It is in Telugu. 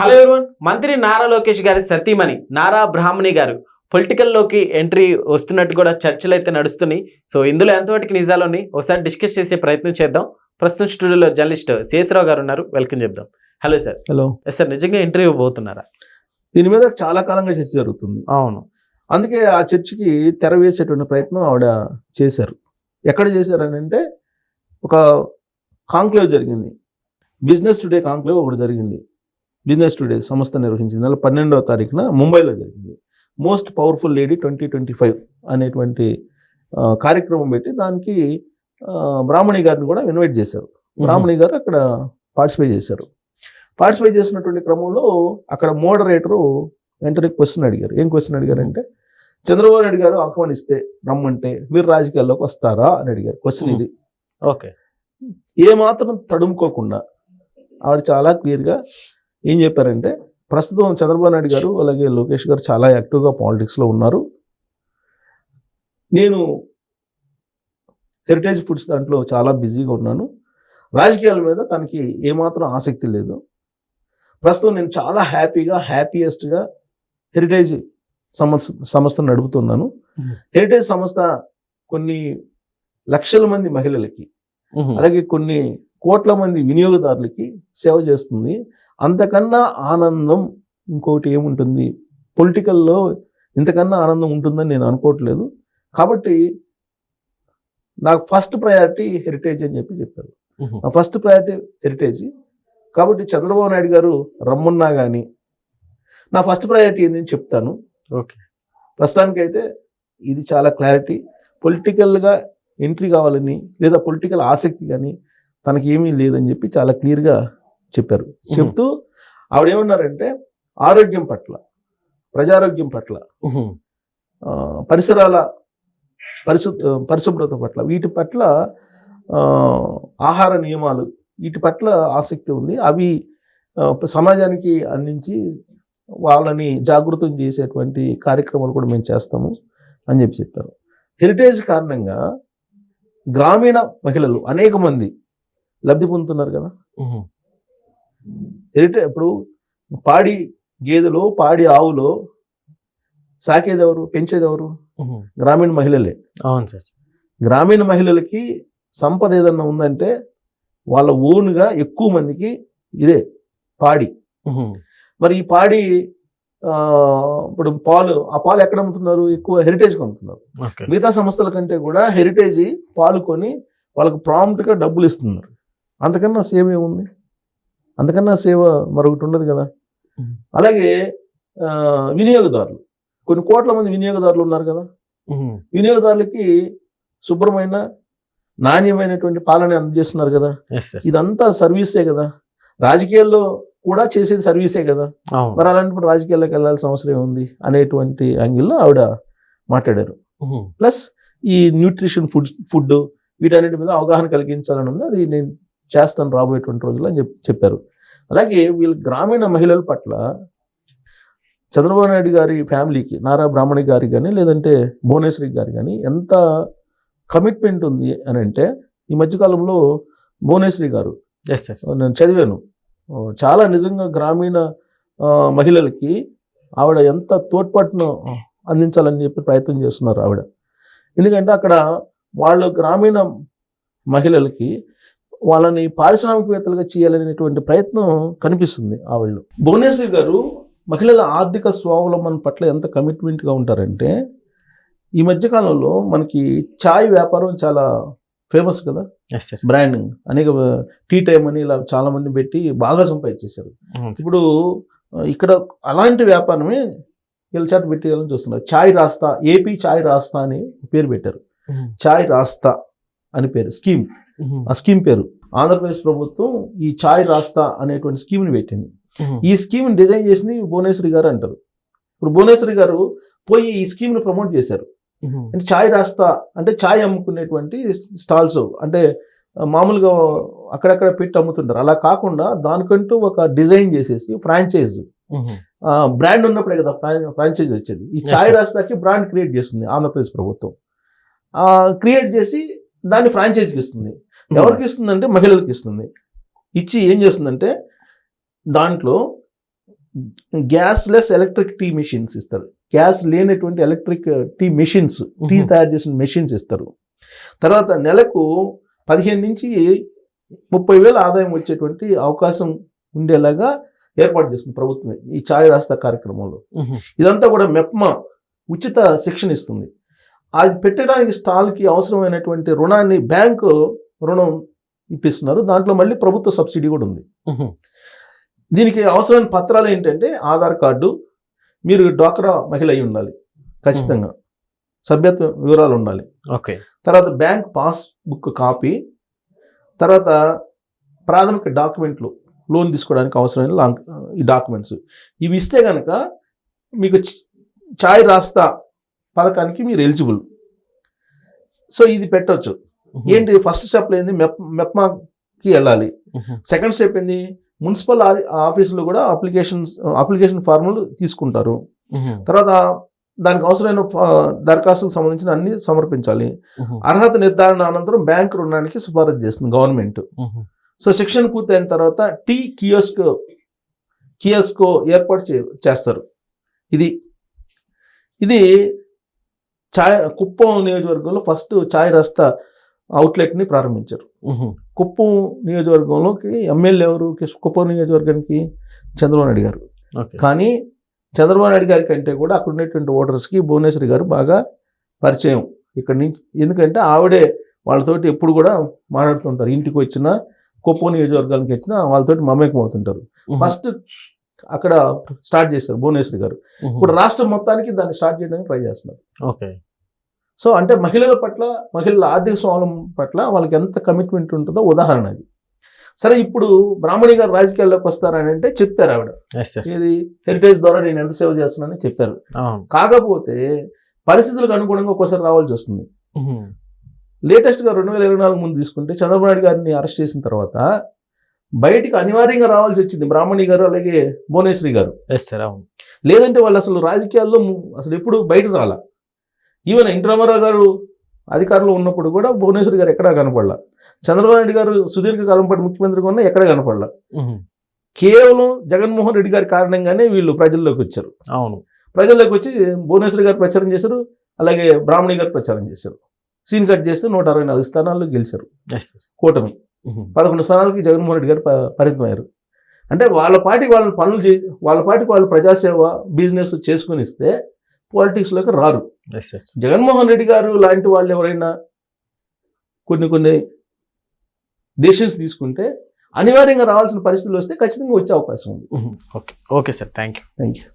Hello everyone. మంత్రి నారా లోకేష్ గారి సతీమణి నారా బ్రాహ్మణి గారు పొలిటికల్లోకి ఎంట్రీ వస్తున్నట్టు కూడా చర్చలు అయితే నడుస్తున్నాయి. సో ఇందులో ఎంతవరకు నిజాలని ఒకసారి డిస్కస్ చేసే ప్రయత్నం చేద్దాం. ప్రస్తుతం స్టూడియోలో జర్నలిస్ట్ శేషరావు గారు ఉన్నారు. వెల్కమ్ చెప్దాం. Hello sir. హలో సార్, నిజంగా ఇంటర్వ్యూ పోతున్నారా? దీని మీద చాలా కాలంగా చర్చ జరుగుతుంది. అవును. అందుకే ఆ చర్చకి తెర వేసేటువంటి ప్రయత్నం ఆవిడ చేశారు. ఎక్కడ చేశారని అంటే ఒక కాంక్లేవ్ జరిగింది, బిజినెస్ టుడే కాంక్లేవ్ ఒకటి జరిగింది. బిజినెస్ టుడే సంస్థ నిర్వహించింది. నెల 12వ తారీఖున ముంబైలో జరిగింది. మోస్ట్ పవర్ఫుల్ లేడీ 2025 అనేటువంటి కార్యక్రమం పెట్టి దానికి బ్రాహ్మణి గారిని కూడా ఇన్వైట్ చేశారు. బ్రాహ్మణి గారు అక్కడ పార్టిసిపేట్ చేశారు. పార్టిసిపేట్ చేసినటువంటి క్రమంలో అక్కడ మోడరేటరు వెంటనే క్వశ్చన్ అడిగారు. ఏం క్వశ్చన్ అడిగారంటే, చంద్రబాబు నాయుడు గారు ఆహ్వానిస్తే రమ్మంటే మీరు రాజకీయాల్లోకి వస్తారా అని అడిగారు. క్వశ్చన్ ఇది. ఓకే. ఏమాత్రం తడుముకోకుండా ఆవిడ చాలా క్లియర్గా ఏం చెప్పారంటే, ప్రస్తుతం చంద్రబాబు నాయుడు గారు అలాగే లోకేష్ గారు చాలా యాక్టివ్గా పాలిటిక్స్లో ఉన్నారు. నేను హెరిటేజ్ ఫుడ్స్ దాంట్లో చాలా బిజీగా ఉన్నాను. రాజకీయాల మీద తనకి ఏమాత్రం ఆసక్తి లేదు. ప్రస్తుతం నేను చాలా హ్యాపీయెస్ట్గా హెరిటేజ్ సంస్థను నడుపుతున్నాను. హెరిటేజ్ సంస్థ కొన్ని లక్షల మంది మహిళలకి అలాగే కొన్ని కోట్ల మంది వినియోగదారులకి సేవ చేస్తుంది. అంతకన్నా ఆనందం ఇంకోటి ఏముంటుంది? పొలిటికల్లో ఇంతకన్నా ఆనందం ఉంటుందని నేను అనుకోవట్లేదు. కాబట్టి నాకు ఫస్ట్ ప్రయారిటీ హెరిటేజ్ అని చెప్పారు. నా ఫస్ట్ ప్రయారిటీ హెరిటేజ్. కాబట్టి చంద్రబాబు నాయుడు గారు రమ్మన్నా కానీ నా ఫస్ట్ ప్రయారిటీ ఏందని చెప్తాను. ఓకే. ప్రస్తుతానికైతే ఇది చాలా క్లారిటీ. పొలిటికల్గా ఎంట్రీ కావాలని లేదా పొలిటికల్ ఆసక్తి కానీ తనకి ఏమీ లేదని చెప్పి చాలా క్లియర్గా చెప్పారు. చెప్తూ ఆవిడేమన్నారంటే, ఆరోగ్యం పట్ల, ప్రజారోగ్యం పట్ల, పరిసరాల పరిశుభ్రత పట్ల, వీటి పట్ల, ఆహార నియమాలు, వీటి పట్ల ఆసక్తి ఉంది. అవి సమాజానికి అందించి వాళ్ళని జాగృతం చేసేటువంటి కార్యక్రమాలు కూడా మేము చేస్తాము అని చెప్పారు. హెరిటేజ్ కారణంగా గ్రామీణ మహిళలు అనేక మంది లబ్ధి పొందుతున్నారు కదా. హెరిటేజ్ ఇప్పుడు పాడి గేదెలో, పాడి ఆవులో సాకేదెవరు, పెంచేదెవరు? గ్రామీణ మహిళలే. అవును సార్. గ్రామీణ మహిళలకి సంపద ఏదన్నా ఉందంటే వాళ్ళ ఓన్గా ఎక్కువ మందికి ఇదే పాడి. మరి ఈ పాడి ఇప్పుడు ఆ పాలు ఎక్కడ అమ్ముతున్నారు? ఎక్కువ హెరిటేజ్కి అమ్ముతున్నారు. మిగతా సంస్థల కంటే కూడా హెరిటేజ్ పాలు కొని వాళ్ళకు ప్రాంప్ట్గా డబ్బులు ఇస్తున్నారు. అంతకన్నా సేవ ఏముంది? అంతకన్నా సేవ మరొకటి ఉండదు కదా. అలాగే వినియోగదారులు, కొన్ని కోట్ల మంది వినియోగదారులు ఉన్నారు కదా. వినియోగదారులకి శుభ్రమైన నాణ్యమైనటువంటి పాలన అందజేస్తున్నారు కదా. ఇదంతా సర్వీసే కదా. రాజకీయాల్లో కూడా చేసేది సర్వీసే కదా. మరి అలాంటప్పుడు రాజకీయాల్లోకి వెళ్ళాల్సిన అవసరం ఉంది అనేటువంటి యాంగిల్లో ఆవిడ మాట్లాడారు. ప్లస్ ఈ న్యూట్రిషన్ ఫుడ్ వీటన్నిటి మీద అవగాహన కలిగించాలని ఉంది. అది నేను చేస్తాను రాబోయేటువంటి రోజుల్లో అని చెప్పారు. అలాగే వీళ్ళ గ్రామీణ మహిళల పట్ల చంద్రబాబు నాయుడు గారి ఫ్యామిలీకి, నారా బ్రాహ్మణి గారికి కానీ లేదంటే భువనేశ్వరి గారి కానీ ఎంత కమిట్మెంట్ ఉంది అని అంటే, ఈ మధ్యకాలంలో భువనేశ్వరి గారు నేను చదివాను, చాలా నిజంగా గ్రామీణ మహిళలకి ఆవిడ ఎంత తోడ్పాటును అందించాలని చెప్పి ప్రయత్నం చేస్తున్నారు ఆవిడ. ఎందుకంటే అక్కడ వాళ్ళు గ్రామీణ మహిళలకి వాళ్ళని పారిశ్రామికవేత్తలుగా చేయాలనేటువంటి ప్రయత్నం కనిపిస్తుంది ఆవిడలో. భువనేశ్వరి గారు మహిళల ఆర్థిక స్వావలంబన పట్ల ఎంత కమిట్మెంట్గా ఉంటారంటే, ఈ మధ్యకాలంలో మనకి ఛాయ్ వ్యాపారం చాలా ఫేమస్ కదా. బ్రాండింగ్ అనేక టీ టైమ్ అని ఇలా చాలా మంది పెట్టి బాగా సంపాదించేశారు. ఇప్పుడు ఇక్కడ అలాంటి వ్యాపారమే వీళ్ళ చేత పెట్టేయాలని చూస్తున్నారు. ఛాయ్ రాస్తా, ఏపీ ఛాయ్ రాస్తా అని పేరు పెట్టారు. ఛాయ్ రాస్తా అని పేరు స్కీమ్. ఆ స్కీమ్ పేరు ఆంధ్రప్రదేశ్ ప్రభుత్వం ఈ ఛాయ్ రాస్తా అనేటువంటి స్కీమ్ని పెట్టింది. ఈ స్కీమ్ని డిజైన్ చేసింది భువనేశ్వరి గారు అంటారు. ఇప్పుడు భువనేశ్వరి గారు పోయి ఈ స్కీమ్ని ప్రమోట్ చేశారు. అంటే ఛాయ్ రాస్తా అంటే ఛాయ్ అమ్ముకునేటువంటి స్టాల్స్, అంటే మామూలుగా అక్కడక్కడ పెట్టి అమ్ముతుంటారు. అలా కాకుండా దానికంటూ ఒక డిజైన్ చేసేసి ఫ్రాంచైజ్, బ్రాండ్ ఉన్నప్పుడే కదా ఫ్రాంచైజ్ వచ్చేది. ఈ ఛాయ్ రాస్తాకి బ్రాండ్ క్రియేట్ చేస్తుంది ఆంధ్రప్రదేశ్ ప్రభుత్వం. క్రియేట్ చేసి దాన్ని ఫ్రాంచైజీకి ఇస్తుంది. ఎవరికి ఇస్తుందంటే మహిళలకు ఇస్తుంది. ఇచ్చి ఏం చేస్తుందంటే దాంట్లో gasless electric tea machines ఇస్తారు. గ్యాస్ లేనటువంటి ఎలక్ట్రిక్ టీ మెషిన్స్, టీ తయారు చేసిన మెషిన్స్ ఇస్తారు. తర్వాత నెలకు 15 నుంచి 30,000 ఆదాయం వచ్చేటువంటి అవకాశం ఉండేలాగా ఏర్పాటు చేస్తుంది ప్రభుత్వమే ఈ ఛాయ్ రాస్తా కార్యక్రమంలో. ఇదంతా కూడా మెప్మా ఉచిత శిక్షణ ఇస్తుంది. అది పెట్టడానికి స్టాల్కి అవసరమైనటువంటి రుణాన్ని బ్యాంకు రుణం ఇప్పిస్తున్నారు. దాంట్లో మళ్ళీ ప్రభుత్వ సబ్సిడీ కూడా ఉంది. దీనికి అవసరమైన పత్రాలు ఏంటంటే ఆధార్ కార్డు, మీరు డ్వాక్రా మహిళ అయి ఉండాలి ఖచ్చితంగా, సభ్యత్వ వివరాలు ఉండాలి, ఓకే, తర్వాత బ్యాంక్ పాస్బుక్ కాపీ, తర్వాత ప్రాథమిక డాక్యుమెంట్లు లోన్ తీసుకోవడానికి అవసరమైన ఈ డాక్యుమెంట్స్ ఇవి ఇస్తే కనుక మీకు ఛాయ్ రాస్తా పథకానికి మీరు ఎలిజిబుల్. సో ఇది పెట్టవచ్చు. ఏంటి ఫస్ట్ స్టెప్లో ఏంది, మెప్మాకి వెళ్ళాలి. సెకండ్ స్టెప్ ఏంది, మున్సిపల్ ఆఫీసులో కూడా అప్లికేషన్ ఫార్ములు తీసుకుంటారు. తర్వాత దానికి అవసరమైన దరఖాస్తుకు సంబంధించిన అన్ని సమర్పించాలి. అర్హత నిర్ధారణ అనంతరం బ్యాంక్ రుణానికి సిఫారసు చేస్తుంది గవర్నమెంట్. సో శిక్షణ పూర్తయిన తర్వాత టీ కియోస్కో ఏర్పాటు చేస్తారు. ఇది కుప్పం నియోజకవర్గంలో ఫస్ట్ ఛాయ్ రాస్తా అవుట్లెట్ని ప్రారంభించారు. కుప్పం నియోజకవర్గంలోకి ఎమ్మెల్యే ఎవరు, కుప్పం నియోజకవర్గానికి చంద్రబాబు నాయుడు గారు. కానీ చంద్రబాబు నాయుడు గారి కంటే కూడా అక్కడ ఉన్నటువంటి ఓటర్స్కి భువనేశ్వరి గారు బాగా పరిచయం ఇక్కడి నుంచి. ఎందుకంటే ఆవిడే వాళ్ళతోటి ఎప్పుడు కూడా మాట్లాడుతుంటారు. ఇంటికి వచ్చినా కుప్పం నియోజకవర్గానికి వచ్చినా వాళ్ళతోటి మమేకం అవుతుంటారు. ఫస్ట్ అక్కడ స్టార్ట్ చేశారు భువనేశ్వరి గారు. ఇప్పుడు రాష్ట్రం మొత్తానికి దాన్ని స్టార్ట్ చేయడానికి ట్రై చేస్తున్నారు. ఓకే. సో అంటే మహిళల పట్ల, మహిళల ఆర్థిక స్వావలంబన పట్ల వాళ్ళకి ఎంత కమిట్మెంట్ ఉంటుందో ఉదాహరణ అది. సరే, ఇప్పుడు బ్రాహ్మణి గారు రాజకీయాల్లోకి వస్తారని అంటే చెప్పారు ఆవిడ, ఇది హెరిటేజ్ ద్వారా నేను ఎంత సేవ చేస్తున్నానని చెప్పారు. కాకపోతే పరిస్థితులకు అనుగుణంగా ఒక్కోసారి రావాల్సి వస్తుంది. లేటెస్ట్గా 2024 ముందు తీసుకుంటే చంద్రబాబు నాయుడు గారిని అరెస్ట్ చేసిన తర్వాత బయటికి అనివార్యంగా రావాల్సి వచ్చింది బ్రాహ్మణి గారు, అలాగే భువనేశ్వరి గారు. లేదంటే వాళ్ళు అసలు రాజకీయాల్లో అసలు ఎప్పుడు బయటకు రాలా. ఈవెన్ ఎన్టీ రామారావు గారు అధికారంలో ఉన్నప్పుడు కూడా భువనేశ్వరి గారు ఎక్కడా కనపడలా. చంద్రబాబు నాయుడు గారు సుదీర్ఘకాలం పాటు ముఖ్యమంత్రిగా ఉన్నా ఎక్కడ కనపడలా. కేవలం జగన్మోహన్ రెడ్డి గారి కారణంగానే వీళ్ళు ప్రజల్లోకి వచ్చారు. అవును, ప్రజల్లోకి వచ్చి భువనేశ్వరి గారు ప్రచారం చేశారు, అలాగే బ్రాహ్మణి గారు ప్రచారం చేశారు. సీన్ కట్ చేస్తే 164 స్థానాల్లో గెలిచారు. కూటమి 11 స్థానాలకి జగన్మోహన్ రెడ్డి గారు పరిమితమయ్యారు. అంటే వాళ్ళ పార్టీకి వాళ్ళు ప్రజాసేవ బిజినెస్ చేసుకుని ఇస్తే పాలిటిక్స్లోకి రారు. జగన్మోహన్ రెడ్డి గారు లాంటి వాళ్ళు ఎవరైనా కొన్ని డెసిషన్స్ తీసుకుంటే అనివార్యంగా రావాల్సిన పరిస్థితులు వస్తే ఖచ్చితంగా వచ్చే అవకాశం ఉంది. Okay sir, thank you.